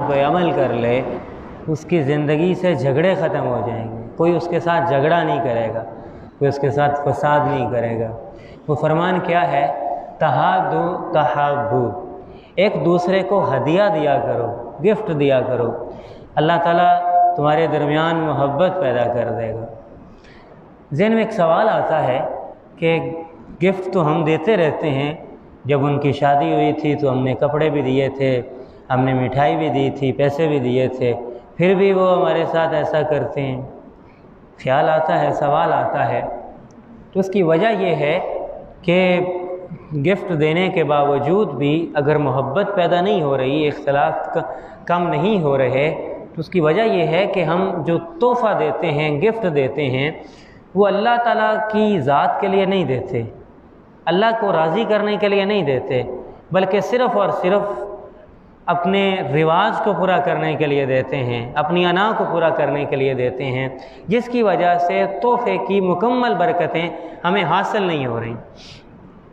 پہ عمل کر لے اس کی زندگی سے جھگڑے ختم ہو جائیں گے، کوئی اس کے ساتھ جھگڑا نہیں کرے گا، کوئی اس کے ساتھ فساد نہیں کرے گا۔ وہ فرمان کیا ہے؟ تہادو تحابو، ایک دوسرے کو ہدیہ دیا کرو، گفٹ دیا کرو، اللہ تعالیٰ تمہارے درمیان محبت پیدا کر دے گا۔ ذہن میں ایک سوال آتا ہے کہ گفٹ تو ہم دیتے رہتے ہیں، جب ان کی شادی ہوئی تھی تو ہم نے کپڑے بھی دیے تھے، ہم نے مٹھائی بھی دی تھی، پیسے بھی دیے تھے، پھر بھی وہ ہمارے ساتھ ایسا کرتے ہیں۔ خیال آتا ہے، سوال آتا ہے، تو اس کی وجہ یہ ہے کہ گفٹ دینے کے باوجود بھی اگر محبت پیدا نہیں ہو رہی، اختلاف کم نہیں ہو رہے، تو اس کی وجہ یہ ہے کہ ہم جو تحفہ دیتے ہیں، گفٹ دیتے ہیں، وہ اللہ تعالیٰ کی ذات کے لیے نہیں دیتے، اللہ کو راضی کرنے کے لیے نہیں دیتے، بلکہ صرف اور صرف اپنے رواج کو پورا کرنے کے لیے دیتے ہیں، اپنی انا کو پورا کرنے کے لیے دیتے ہیں، جس کی وجہ سے تحفے کی مکمل برکتیں ہمیں حاصل نہیں ہو رہی۔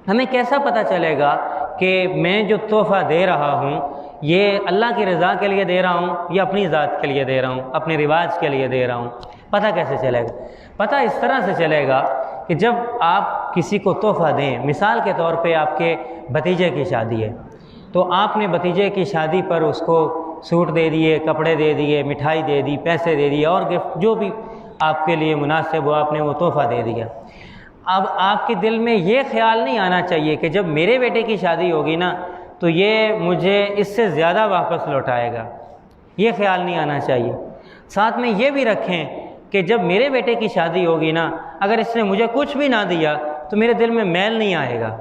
ہمیں کیسا پتہ چلے گا کہ میں جو تحفہ دے رہا ہوں یہ اللہ کی رضا کے لیے دے رہا ہوں یا اپنی ذات کے لیے دے رہا ہوں، اپنے رواج کے لیے دے رہا ہوں؟ پتہ کیسے چلے گا؟ پتہ اس طرح سے چلے گا کہ جب آپ کسی کو تحفہ دیں، مثال کے طور پہ آپ کے بھتیجے کی شادی ہے، تو آپ نے بھتیجے کی شادی پر اس کو سوٹ دے دیے، کپڑے دے دیے، مٹھائی دے دی، پیسے دے دیے، اور گفٹ جو بھی آپ کے لیے مناسب ہو آپ نے وہ تحفہ دے دیا۔ اب آپ کے دل میں یہ خیال نہیں آنا چاہیے کہ جب میرے بیٹے کی شادی ہوگی نا تو یہ مجھے اس سے زیادہ واپس لوٹائے گا، یہ خیال نہیں آنا چاہیے۔ ساتھ میں یہ بھی رکھیں کہ جب میرے بیٹے کی شادی ہوگی نا، اگر اس نے مجھے کچھ بھی نہ دیا تو میرے دل میں میل نہیں آئے گا۔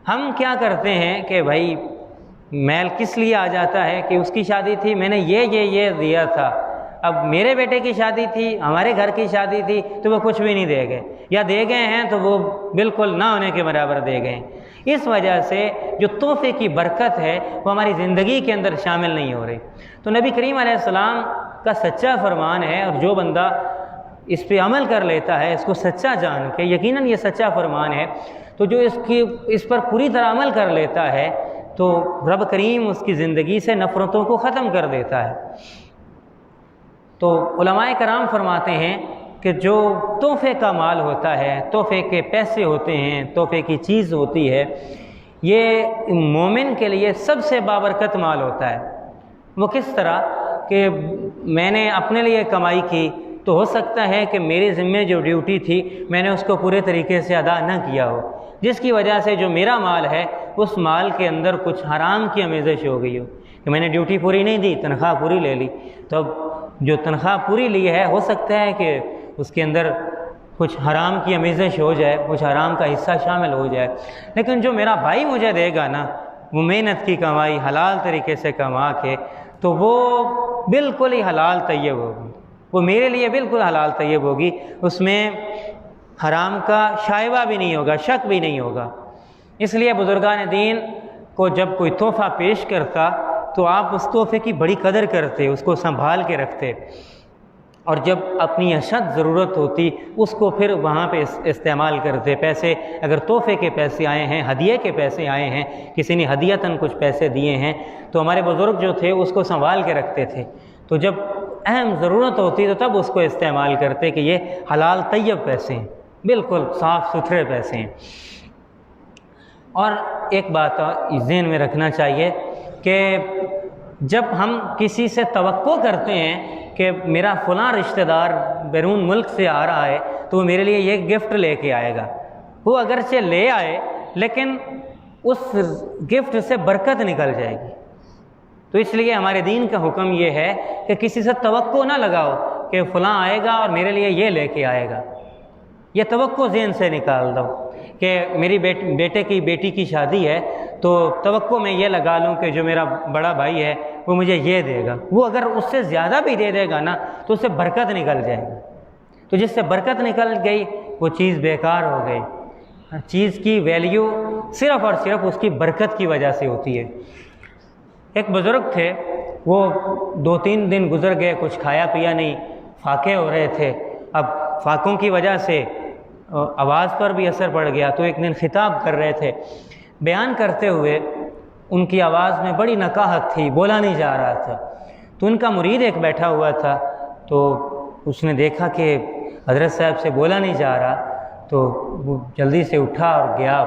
ہم کیا کرتے ہیں کہ بھائی میل کس لیے آ جاتا ہے کہ اس کی شادی تھی، میں نے یہ دیا تھا، اب میرے بیٹے کی شادی تھی، ہمارے گھر کی شادی تھی تو وہ کچھ بھی نہیں دے گئے، یا دے گئے ہیں تو وہ بالکل نہ ہونے کے برابر دے گئے۔ اس وجہ سے جو تحفے کی برکت ہے وہ ہماری زندگی کے اندر شامل نہیں ہو رہی۔ تو نبی کریم علیہ السلام کا سچا فرمان ہے، اور جو بندہ اس پہ عمل کر لیتا ہے، اس کو سچا جان کے، یقیناً یہ سچا فرمان ہے، تو جو اس پر پوری طرح عمل کر لیتا ہے تو رب کریم اس کی زندگی سے نفرتوں کو ختم کر دیتا ہے۔ تو علماء کرام فرماتے ہیں کہ جو تحفے کا مال ہوتا ہے، تحفے کے پیسے ہوتے ہیں، تحفے کی چیز ہوتی ہے، یہ مومن کے لیے سب سے بابرکت مال ہوتا ہے۔ وہ کس طرح کہ میں نے اپنے لیے کمائی کی تو ہو سکتا ہے کہ میرے ذمے جو ڈیوٹی تھی میں نے اس کو پورے طریقے سے ادا نہ کیا ہو، جس کی وجہ سے جو میرا مال ہے اس مال کے اندر کچھ حرام کی آمیزش ہو گئی ہو کہ میں نے ڈیوٹی پوری نہیں دی، تنخواہ پوری لے لی، تو اب جو تنخواہ پوری لی ہے ہو سکتا ہے کہ اس کے اندر کچھ حرام کی آمیزش ہو جائے، کچھ حرام کا حصہ شامل ہو جائے۔ لیکن جو میرا بھائی مجھے دے گا نا، وہ محنت کی کمائی حلال طریقے سے کما کے، تو وہ بالکل ہی حلال طیب ہوگی، وہ میرے لیے بالکل حلال طیب ہوگی، اس میں حرام کا شائبہ بھی نہیں ہوگا، شک بھی نہیں ہوگا۔ اس لیے بزرگان دین کو جب کوئی تحفہ پیش کرتا تو آپ اس تحفے کی بڑی قدر کرتے، اس کو سنبھال کے رکھتے، اور جب اپنی اشد ضرورت ہوتی اس کو پھر وہاں پہ استعمال کرتے۔ پیسے اگر تحفے کے پیسے آئے ہیں، ہدیے کے پیسے آئے ہیں، کسی نے ہدیتاً کچھ پیسے دیے ہیں، تو ہمارے بزرگ جو تھے اس کو سنبھال کے رکھتے تھے، تو جب اہم ضرورت ہوتی تو تب اس کو استعمال کرتے کہ یہ حلال طیب پیسے ہیں، بالکل صاف ستھرے پیسے ہیں۔ اور ایک بات ذہن میں رکھنا چاہیے کہ جب ہم کسی سے توقع کرتے ہیں کہ میرا فلاں رشتہ دار بیرون ملک سے آ رہا ہے تو وہ میرے لیے یہ گفٹ لے کے آئے گا، وہ اگرچہ لے آئے لیکن اس گفٹ سے برکت نکل جائے گی۔ تو اس لیے ہمارے دین کا حکم یہ ہے کہ کسی سے توقع نہ لگاؤ کہ فلاں آئے گا اور میرے لیے یہ لے کے آئے گا، یہ توقع ذہن سے نکال دو کہ میری بیٹی کی شادی ہے تو توقع میں یہ لگا لوں کہ جو میرا بڑا بھائی ہے وہ مجھے یہ دے گا، وہ اگر اس سے زیادہ بھی دے دے گا نا تو اس سے برکت نکل جائے گی، تو جس سے برکت نکل گئی وہ چیز بیکار ہو گئی۔ چیز کی ویلیو صرف اور صرف اس کی برکت کی وجہ سے ہوتی ہے۔ ایک بزرگ تھے، وہ 2-3 دن گزر گئے، کچھ کھایا پیا نہیں، فاقے ہو رہے تھے۔ اب فاقوں کی وجہ سے آواز پر بھی اثر پڑ گیا، تو ایک دن خطاب کر رہے تھے، بیان کرتے ہوئے ان کی آواز میں بڑی نقاہت تھی، بولا نہیں جا رہا تھا۔ تو ان کا مرید ایک بیٹھا ہوا تھا، تو اس نے دیکھا کہ حضرت صاحب سے بولا نہیں جا رہا، تو وہ جلدی سے اٹھا اور گیا،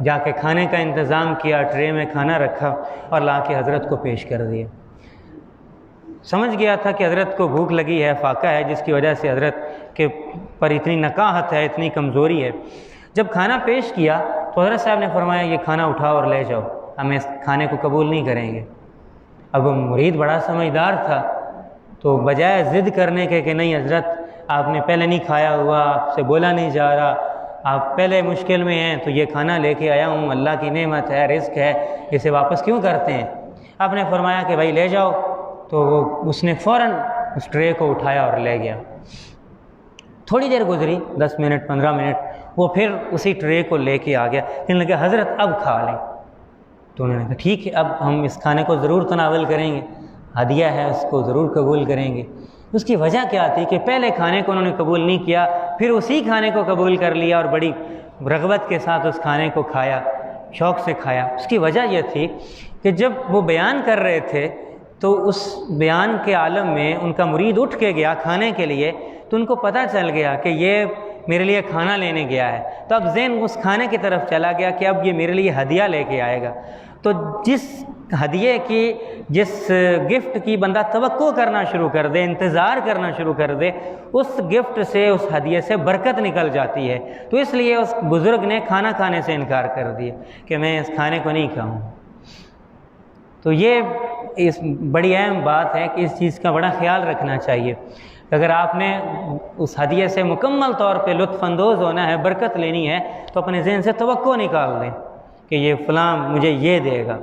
جا کے کھانے کا انتظام کیا، ٹرے میں کھانا رکھا اور لا کے حضرت کو پیش کر دیا۔ سمجھ گیا تھا کہ حضرت کو بھوک لگی ہے، فاقہ ہے، جس کی وجہ سے حضرت کے پر اتنی نقاہت ہے، اتنی کمزوری ہے۔ جب کھانا پیش کیا تو حضرت صاحب نے فرمایا یہ کھانا اٹھاؤ اور لے جاؤ، ہم اس کھانے کو قبول نہیں کریں گے۔ اب مرید بڑا سمجھدار تھا، تو بجائے ضد کرنے کے کہ نہیں حضرت آپ نے پہلے نہیں کھایا ہوا، آپ سے بولا نہیں جا رہا، آپ پہلے مشکل میں ہیں، تو یہ کھانا لے کے آیا ہوں، اللہ کی نعمت ہے، رزق ہے، اسے واپس کیوں کرتے ہیں؟ آپ نے فرمایا کہ بھائی لے جاؤ۔ تو اس نے فوراً اس ٹرے کو اٹھایا اور لے گیا۔ تھوڑی دیر گزری، 10 منٹ 15 منٹ، وہ پھر اسی ٹرے کو لے کے آ گیا، کہنے لگا حضرت اب کھا لیں۔ تو انہوں نے کہا ٹھیک ہے، اب ہم اس کھانے کو ضرور تناول کریں گے، ہدیہ ہے، اس کو ضرور قبول کریں گے۔ اس کی وجہ کیا تھی کہ پہلے کھانے کو انہوں نے قبول نہیں کیا، پھر اسی کھانے کو قبول کر لیا اور بڑی رغبت کے ساتھ اس کھانے کو کھایا، شوق سے کھایا۔ اس کی وجہ یہ تھی کہ جب وہ بیان کر رہے تھے تو اس بیان کے عالم میں ان کا مرید اٹھ کے گیا کھانے کے لیے، تو ان کو پتہ چل گیا کہ یہ میرے لیے کھانا لینے گیا ہے، تو اب ذہن اس کھانے کی طرف چلا گیا کہ اب یہ میرے لیے ہدیہ لے کے آئے گا۔ تو جس ہدیے کی، جس گفٹ کی بندہ توقع کرنا شروع کر دے، انتظار کرنا شروع کر دے، اس گفٹ سے، اس ہدیے سے برکت نکل جاتی ہے۔ تو اس لیے اس بزرگ نے کھانا کھانے سے انکار کر دیا کہ میں اس کھانے کو نہیں کھاؤں۔ تو یہ اس بڑی اہم بات ہے کہ اس چیز کا بڑا خیال رکھنا چاہیے۔ اگر آپ نے اس ہدیے سے مکمل طور پہ لطف اندوز ہونا ہے، برکت لینی ہے، تو اپنے ذہن سے توقع نکال دیں کہ یہ فلاں مجھے یہ دے گا۔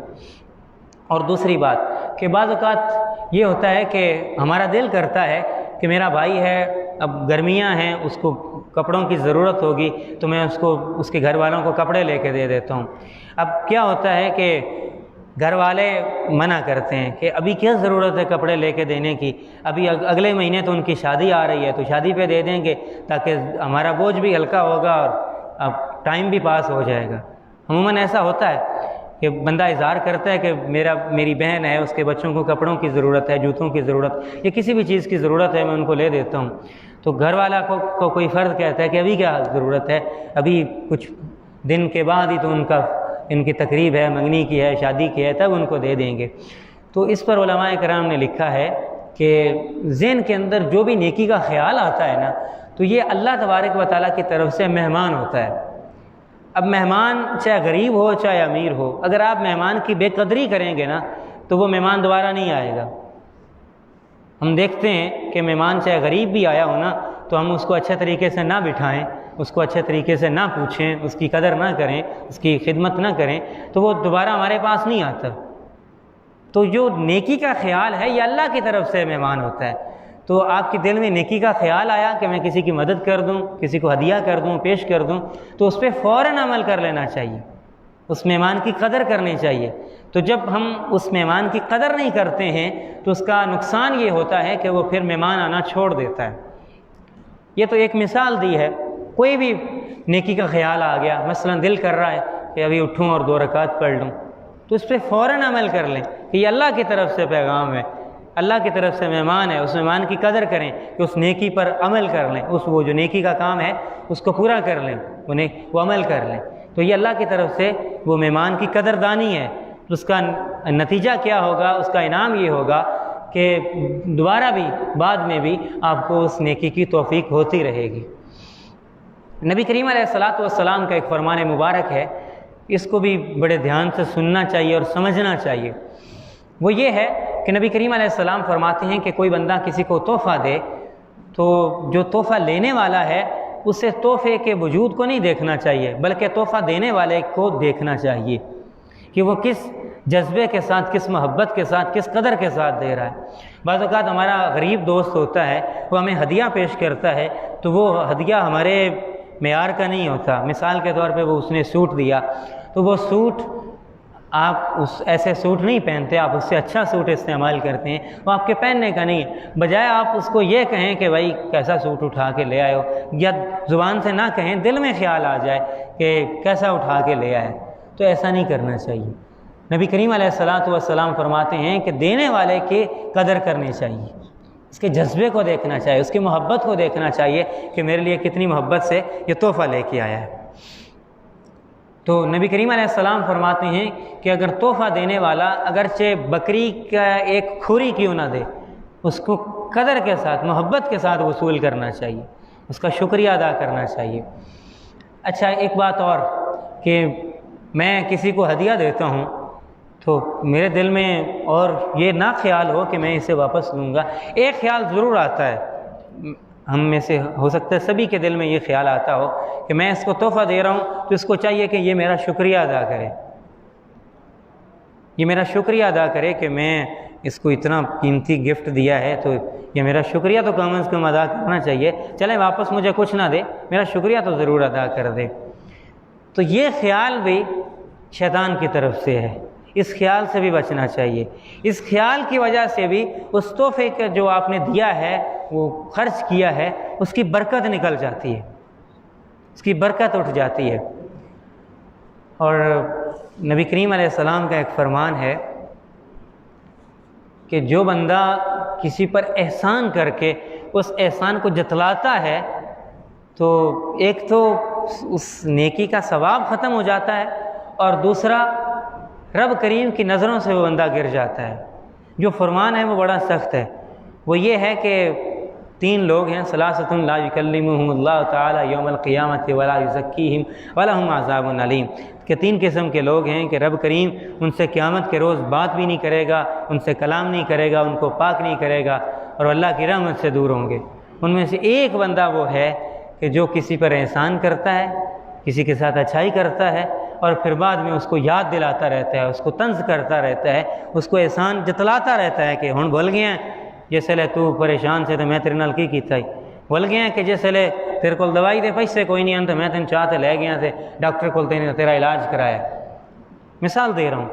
اور دوسری بات کہ بعض اوقات یہ ہوتا ہے کہ ہمارا دل کرتا ہے کہ میرا بھائی ہے، اب گرمیاں ہیں، اس کو کپڑوں کی ضرورت ہوگی، تو میں اس کے گھر والوں کو کپڑے لے کے دے دیتا ہوں۔ اب کیا ہوتا ہے کہ گھر والے منع کرتے ہیں کہ ابھی کیا ضرورت ہے کپڑے لے کے دینے کی، ابھی اگلے مہینے تو ان کی شادی آ رہی ہے، تو شادی پہ دے دیں گے تاکہ ہمارا بوجھ بھی ہلکا ہوگا اور اب ٹائم بھی پاس ہو جائے گا۔ عموماً ایسا ہوتا ہے کہ بندہ اظہار کرتا ہے کہ میری بہن ہے، اس کے بچوں کو کپڑوں کی ضرورت ہے، جوتوں کی ضرورت، یا کسی بھی چیز کی ضرورت ہے، میں ان کو لے دیتا ہوں۔ تو گھر والا کو کوئی فرد کہتا ہے کہ ابھی کیا ضرورت ہے، ابھی کچھ دن کے بعد ہی تو ان کی تقریب ہے، منگنی کی ہے، شادی کی ہے، تب ان کو دے دیں گے۔ تو اس پر علماء کرام نے لکھا ہے کہ ذہن کے اندر جو بھی نیکی کا خیال آتا ہے نا، تو یہ اللہ تبارک و تعالیٰ کی طرف سے مہمان ہوتا ہے۔ اب مہمان چاہے غریب ہو چاہے امیر ہو، اگر آپ مہمان کی بے قدری کریں گے نا تو وہ مہمان دوبارہ نہیں آئے گا۔ ہم دیکھتے ہیں کہ مہمان چاہے غریب بھی آیا ہو نا، تو ہم اس کو اچھے طریقے سے نہ بٹھائیں، اس کو اچھے طریقے سے نہ پوچھیں، اس کی قدر نہ کریں، اس کی خدمت نہ کریں، تو وہ دوبارہ ہمارے پاس نہیں آتا۔ تو جو نیکی کا خیال ہے یہ اللہ کی طرف سے مہمان ہوتا ہے۔ تو آپ کے دل میں نیکی کا خیال آیا کہ میں کسی کی مدد کر دوں، کسی کو ہدیہ کر دوں، پیش کر دوں، تو اس پہ فوراً عمل کر لینا چاہیے، اس مہمان کی قدر کرنی چاہیے۔ تو جب ہم اس مہمان کی قدر نہیں کرتے ہیں تو اس کا نقصان یہ ہوتا ہے کہ وہ پھر مہمان آنا چھوڑ دیتا ہے۔ یہ تو ایک مثال دی ہے۔ کوئی بھی نیکی کا خیال آ گیا، مثلا دل کر رہا ہے کہ ابھی اٹھوں اور 2 رکعت پڑھ لوں، تو اس پہ فوراً عمل کر لیں کہ یہ اللہ کی طرف سے پیغام ہے، اللہ کی طرف سے مہمان ہے، اس مہمان کی قدر کریں کہ اس نیکی پر عمل کر لیں، وہ جو نیکی کا کام ہے اس کو پورا کر لیں، وہ عمل کر لیں۔ تو یہ اللہ کی طرف سے وہ مہمان کی قدردانی ہے۔ اس کا نتیجہ کیا ہوگا، اس کا انعام یہ ہوگا کہ دوبارہ بھی بعد میں بھی آپ کو اس نیکی کی توفیق ہوتی رہے گی۔ نبی کریم علیہ السلام کا ایک فرمان مبارک ہے، اس کو بھی بڑے دھیان سے سننا چاہیے اور سمجھنا چاہیے۔ وہ یہ ہے کہ نبی کریم علیہ السلام فرماتے ہیں کہ کوئی بندہ کسی کو تحفہ دے تو جو تحفہ لینے والا ہے اسے تحفے کے وجود کو نہیں دیکھنا چاہیے، بلکہ تحفہ دینے والے کو دیکھنا چاہیے کہ وہ کس جذبے کے ساتھ، کس محبت کے ساتھ، کس قدر کے ساتھ دے رہا ہے۔ بعض اوقات ہمارا غریب دوست ہوتا ہے، وہ ہمیں ہدیہ پیش کرتا ہے تو وہ ہدیہ ہمارے معیار کا نہیں ہوتا۔ مثال کے طور پہ اس نے سوٹ دیا تو وہ سوٹ آپ ایسے سوٹ نہیں پہنتے، آپ اس سے اچھا سوٹ استعمال کرتے ہیں، وہ آپ کے پہننے کا نہیں ہے۔ بجائے آپ اس کو یہ کہیں کہ بھائی کیسا سوٹ اٹھا کے لے آئے ہو، یا زبان سے نہ کہیں، دل میں خیال آ جائے کہ کیسا اٹھا کے لے آئے، تو ایسا نہیں کرنا چاہیے۔ نبی کریم علیہ الصلاۃ والسلام فرماتے ہیں کہ دینے والے کی قدر کرنی چاہیے، اس کے جذبے کو دیکھنا چاہیے، اس کی محبت کو دیکھنا چاہیے کہ میرے لیے کتنی محبت سے یہ تحفہ لے کے آیا ہے۔ تو نبی کریم علیہ السلام فرماتے ہیں کہ اگر تحفہ دینے والا اگرچہ بکری کا ایک کھوری کیوں نہ دے، اس کو قدر کے ساتھ، محبت کے ساتھ وصول کرنا چاہیے، اس کا شکریہ ادا کرنا چاہیے۔ اچھا، ایک بات اور کہ میں کسی کو ہدیہ دیتا ہوں تو میرے دل میں اور یہ نہ خیال ہو کہ میں اسے واپس لوں گا، ایک خیال ضرور آتا ہے، ہم میں سے ہو سکتا ہے سبھی کے دل میں یہ خیال آتا ہو کہ میں اس کو تحفہ دے رہا ہوں تو اس کو چاہیے کہ یہ میرا شکریہ ادا کرے، یہ میرا شکریہ ادا کرے کہ میں اس کو اتنا قیمتی گفٹ دیا ہے، تو یہ میرا شکریہ تو کم از کم ادا کرنا چاہیے، چلے واپس مجھے کچھ نہ دے، میرا شکریہ تو ضرور ادا کر دے۔ تو یہ خیال بھی شیطان کی طرف سے ہے، اس خیال سے بھی بچنا چاہیے۔ اس خیال کی وجہ سے بھی اس تحفے کا جو آپ نے دیا ہے، وہ خرچ کیا ہے، اس کی برکت نکل جاتی ہے، اس کی برکت اٹھ جاتی ہے۔ اور نبی کریم علیہ السلام کا ایک فرمان ہے کہ جو بندہ کسی پر احسان کر کے اس احسان کو جتلاتا ہے تو ایک تو اس نیکی کا ثواب ختم ہو جاتا ہے، اور دوسرا رب کریم کی نظروں سے وہ بندہ گر جاتا ہے۔ جو فرمان ہے وہ بڑا سخت ہے، وہ یہ ہے کہ 3 لوگ ہیں، ثلاثۃ لا یکلمہم اللہ تعالی یوم القیامۃ ولا یزکیہم ولہم عذاب علیم، کہ 3 قسم کے لوگ ہیں کہ رب کریم ان سے قیامت کے روز بات بھی نہیں کرے گا، ان سے کلام نہیں کرے گا، ان کو پاک نہیں کرے گا، اور اللہ کی رحمت سے دور ہوں گے۔ ان میں سے ایک بندہ وہ ہے کہ جو کسی پر احسان کرتا ہے، کسی کے ساتھ اچھائی کرتا ہے، اور پھر بعد میں اس کو یاد دلاتا رہتا ہے، اس کو طنز کرتا رہتا ہے، اس کو احسان جتلاتا رہتا ہے کہ ہن بھول گیا جیسے لے تو پریشان سے تو میں تیرے نال کی کیتا ہی، بھول گیا کہ جیسے لے تیرے کو دوائی دے پیسے کوئی نہیں تو میں تین چاہتے لے گیا تھے ڈاکٹر کو تیرا علاج کرایا۔ مثال دے رہا ہوں،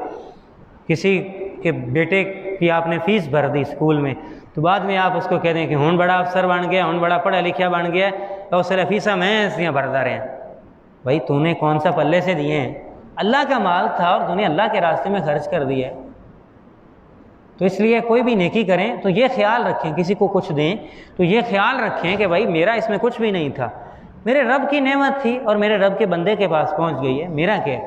کسی کے بیٹے کی آپ نے فیس بھر دی اسکول میں، تو بعد میں آپ اس کو کہہ دیں کہ ہن بڑا افسر بن گیا، ہن بڑا پڑھا لکھا بن گیا، تو اس لیے فیسا میں ایسے بھرتا رہے ہیں۔ بھائی تو نے کون سا پلے سے دیے ہیں؟ اللہ کا مال تھا اور تو نے اللہ کے راستے میں خرچ کر دیا ہے۔ تو اس لیے کوئی بھی نیکی کریں تو یہ خیال رکھیں، کسی کو کچھ دیں تو یہ خیال رکھیں کہ بھائی میرا اس میں کچھ بھی نہیں تھا، میرے رب کی نعمت تھی اور میرے رب کے بندے کے پاس پہنچ گئی ہے، میرا کیا؟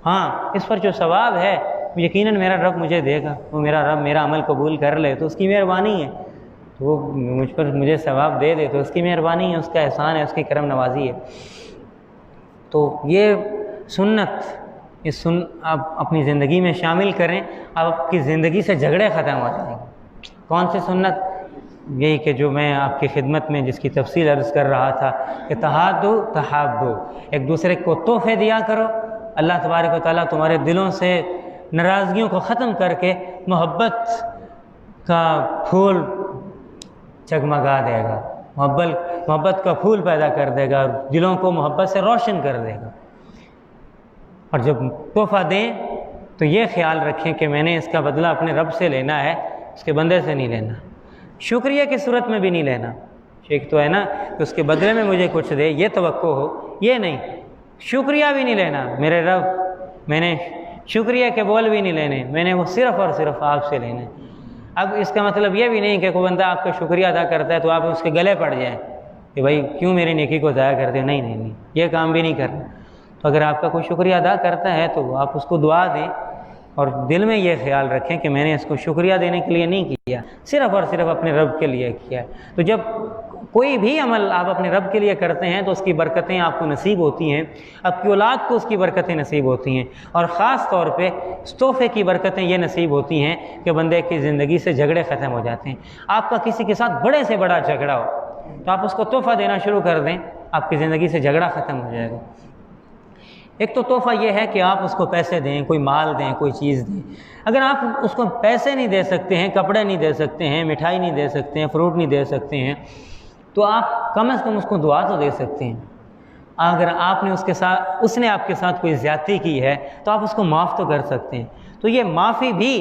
ہاں، اس پر جو ثواب ہے یقیناً میرا رب مجھے دے گا، وہ میرا رب میرا عمل قبول کر لے تو اس کی مہربانی ہے، تو وہ مجھ پر مجھے ثواب دے دے تو اس کی مہربانی ہے، اس کا احسان ہے، اس کی کرم نوازی ہے۔ تو یہ سنت آپ اپنی زندگی میں شامل کریں، آپ کی زندگی سے جھگڑے ختم ہو جائیں گے۔ کون سی سنت؟ یہی کہ جو میں آپ کی خدمت میں جس کی تفصیل عرض کر رہا تھا کہ تہادو تحابو، ایک دوسرے کو تحفے دیا کرو، اللہ تبارک و تعالیٰ تمہارے دلوں سے ناراضگیوں کو ختم کر کے محبت کا پھول چگمگا دے گا، محبت کا پھول پیدا کر دے گا، دلوں کو محبت سے روشن کر دے گا۔ اور جب تحفہ دیں تو یہ خیال رکھیں کہ میں نے اس کا بدلہ اپنے رب سے لینا ہے، اس کے بندے سے نہیں لینا، شکریہ کی صورت میں بھی نہیں لینا۔ ایک تو ہے نا کہ اس کے بدلے میں مجھے کچھ دے، یہ توقع ہو، یہ نہیں، شکریہ بھی نہیں لینا میرے رب، میں نے شکریہ کے بول بھی نہیں لینے، میں نے وہ صرف اور صرف آپ سے لینے۔ اب اس کا مطلب یہ بھی نہیں کہ کوئی بندہ آپ کا شکریہ ادا کرتا ہے تو آپ اس کے گلے پڑ جائیں کہ بھائی کیوں میری نیکی کو ضائع کرتے ہو، نہیں، یہ کام بھی نہیں کرنا۔ تو اگر آپ کا کوئی شکریہ ادا کرتا ہے تو آپ اس کو دعا دیں، اور دل میں یہ خیال رکھیں کہ میں نے اس کو شکریہ دینے کے لیے نہیں کیا، صرف اور صرف اپنے رب کے لیے کیا ہے۔ تو جب کوئی بھی عمل آپ اپنے رب کے لیے کرتے ہیں تو اس کی برکتیں آپ کو نصیب ہوتی ہیں، آپ کی اولاد کو اس کی برکتیں نصیب ہوتی ہیں، اور خاص طور پہ اس تحفے کی برکتیں یہ نصیب ہوتی ہیں کہ بندے کی زندگی سے جھگڑے ختم ہو جاتے ہیں۔ آپ کا کسی کے ساتھ بڑے سے بڑا جھگڑا ہو تو آپ اس کو تحفہ دینا شروع کر دیں، آپ کی زندگی سے جھگڑا ختم ہو جائے گا۔ ایک تو تحفہ یہ ہے کہ آپ اس کو پیسے دیں، کوئی مال دیں، کوئی چیز دیں۔ اگر آپ اس کو پیسے نہیں دے سکتے ہیں، کپڑے نہیں دے سکتے ہیں، مٹھائی نہیں دے سکتے ہیں، فروٹ نہیں دے سکتے ہیں، تو آپ کم از کم اس کو دعا تو دے سکتے ہیں۔ اگر آپ نے اس نے آپ کے ساتھ کوئی زیادتی کی ہے تو آپ اس کو معاف تو کر سکتے ہیں۔ تو یہ معافی بھی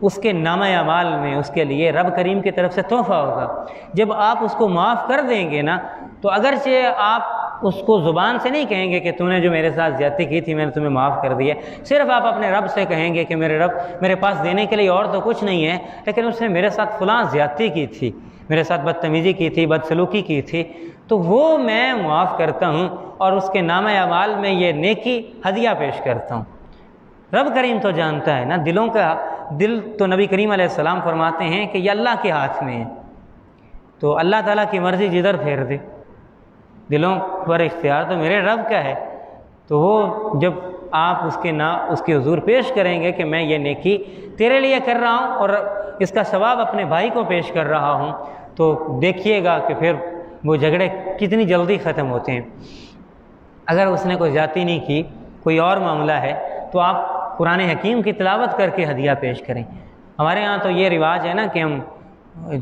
اس کے نامہ اعمال میں اس کے لیے رب کریم کی طرف سے تحفہ ہوگا۔ جب آپ اس کو معاف کر دیں گے نا تو اگرچہ آپ اس کو زبان سے نہیں کہیں گے کہ تو نے جو میرے ساتھ زیادتی کی تھی میں نے تمہیں معاف کر دی ہے، صرف آپ اپنے رب سے کہیں گے کہ میرے رب میرے پاس دینے کے لیے اور تو کچھ نہیں ہے، لیکن اس نے میرے ساتھ فلاں زیادتی کی تھی، میرے ساتھ بدتمیزی کی تھی، بدسلوکی کی تھی، تو وہ میں معاف کرتا ہوں اور اس کے نامہ اعمال میں یہ نیکی ہدیہ پیش کرتا ہوں۔ رب کریم تو جانتا ہے نا دلوں کا، دل تو نبی کریم علیہ السلام فرماتے ہیں کہ یہ اللہ کے ہاتھ میں ہے، تو اللہ تعالیٰ کی مرضی جدھر پھیر دے، دلوں پر اختیار تو میرے رب کا ہے۔ تو وہ جب آپ اس کے حضور پیش کریں گے کہ میں یہ نیکی تیرے لیے کر رہا ہوں اور اس کا ثواب اپنے بھائی کو پیش کر رہا ہوں، تو دیکھیے گا کہ پھر وہ جھگڑے کتنی جلدی ختم ہوتے ہیں۔ اگر اس نے کوئی زیادتی نہیں کی، کوئی اور معاملہ ہے، تو آپ قرآن حکیم کی تلاوت کر کے ہدیہ پیش کریں۔ ہمارے ہاں تو یہ رواج ہے نا کہ ہم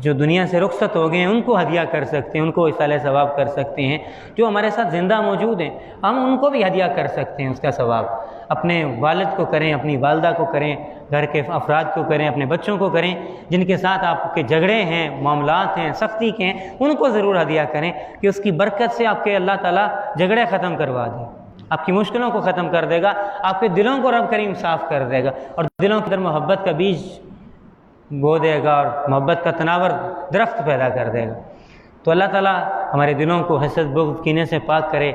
جو دنیا سے رخصت ہو گئے ہیں ان کو ہدیہ کر سکتے ہیں، ان کو اصالہ ثواب کر سکتے ہیں، جو ہمارے ساتھ زندہ موجود ہیں ہم ان کو بھی ہدیہ کر سکتے ہیں، اس کا ثواب اپنے والد کو کریں، اپنی والدہ کو کریں، گھر کے افراد کو کریں، اپنے بچوں کو کریں، جن کے ساتھ آپ کے جھگڑے ہیں، معاملات ہیں، سختی کے ہیں، ان کو ضرور ہدیہ کریں کہ اس کی برکت سے آپ کے اللہ تعالیٰ جھگڑے ختم کروا دے، آپ کی مشکلوں کو ختم کر دے گا، آپ کے دلوں کو رب کریم صاف کر دے گا اور دلوں کے اندر محبت کا بیج بو دے گا اور محبت کا تناور درخت پیدا کر دے گا۔ تو اللہ تعالیٰ ہمارے دلوں کو حسد بغض کینے سے پاک کرے،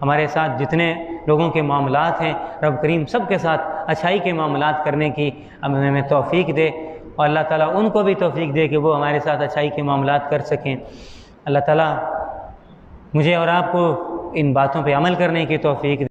ہمارے ساتھ جتنے لوگوں کے معاملات ہیں رب کریم سب کے ساتھ اچھائی کے معاملات کرنے کی ہمیں توفیق دے، اور اللہ تعالیٰ ان کو بھی توفیق دے کہ وہ ہمارے ساتھ اچھائی کے معاملات کر سکیں۔ اللہ تعالیٰ مجھے اور آپ کو ان باتوں پہ عمل کرنے کی توفیق دے۔